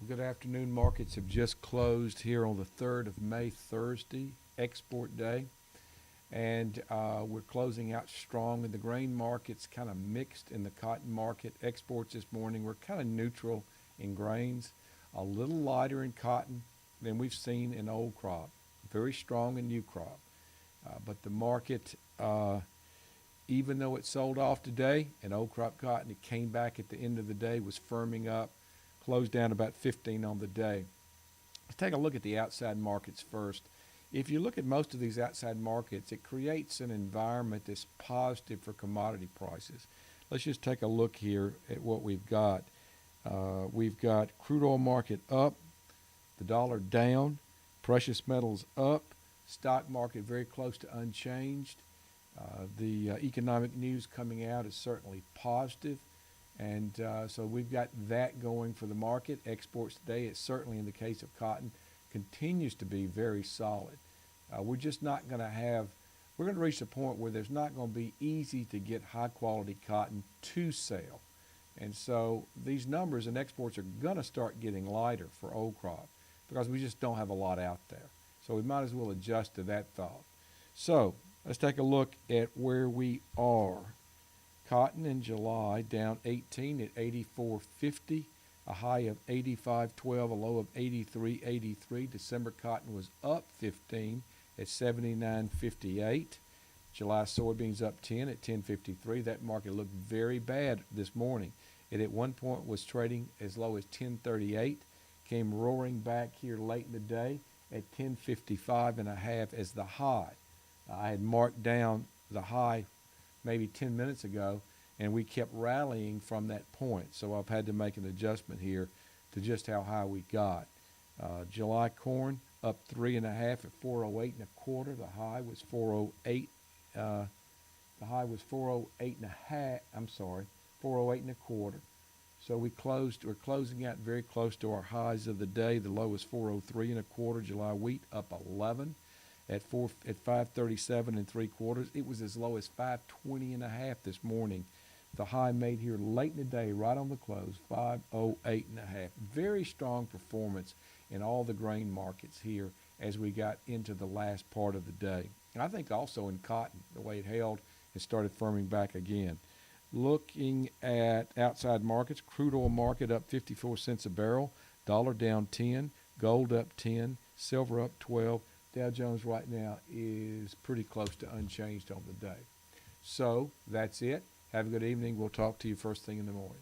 Good afternoon. Markets have just closed here on the 3rd of May, Thursday, export day. And we're closing out strong in the grain markets, kind of mixed in the cotton market. Exports this morning were kind of neutral in grains, a little lighter in cotton than we've seen in old crop, very strong in new crop. But the market, even though it sold off today in old crop cotton, it came back at the end of the day, was firming up, closed down about 15 on the day. Let's take a look at the outside markets first. If you look at most of these outside markets, it creates an environment that's positive for commodity prices. Let's just take a look here at what we've got. We've got crude oil market up, the dollar down, precious metals up, stock market very close to unchanged. The economic news coming out is certainly positive. And so we've got that going for the market. Exports today, it's certainly in the case of cotton, continues to be very solid. We're just not going to have, we're going to reach a point where there's not going to be easy to get high quality cotton to sell. And so these numbers and exports are going to start getting lighter for old crop because we just don't have a lot out there. So we might as well adjust to that thought. So let's take a look at where we are. Cotton in July down 18 at 84.50, a high of 85.12, a low of 83.83. December cotton was up 15 at 79.58. July soybeans up 10 at 10.53. That market looked very bad this morning. It at one point was trading as low as 10.38, came roaring back here late in the day at 10.55 and a half as the high. I had marked down the high maybe 10 minutes ago, and we kept rallying from that point. So I've had to make an adjustment here to just how high we got. July corn up 3.5 at 408 and a quarter. The high was 408. The high was 408 and a half. I'm sorry, 408 and a quarter. So we're closing out very close to our highs of the day. The low was 403 and a quarter. July wheat up 11 at 537 and three quarters. It was as low as 520 and a half this morning. The high made here late in the day, right on the close, 508 and a half. Very strong performance in all the grain markets here as we got into the last part of the day. And I think also in cotton, the way it held, it started firming back again. Looking at outside markets, crude oil market up 54 cents a barrel, dollar down 10, gold up 10, silver up 12. Dow Jones right now is pretty close to unchanged on the day. So that's it. Have a good evening. We'll talk to you first thing in the morning.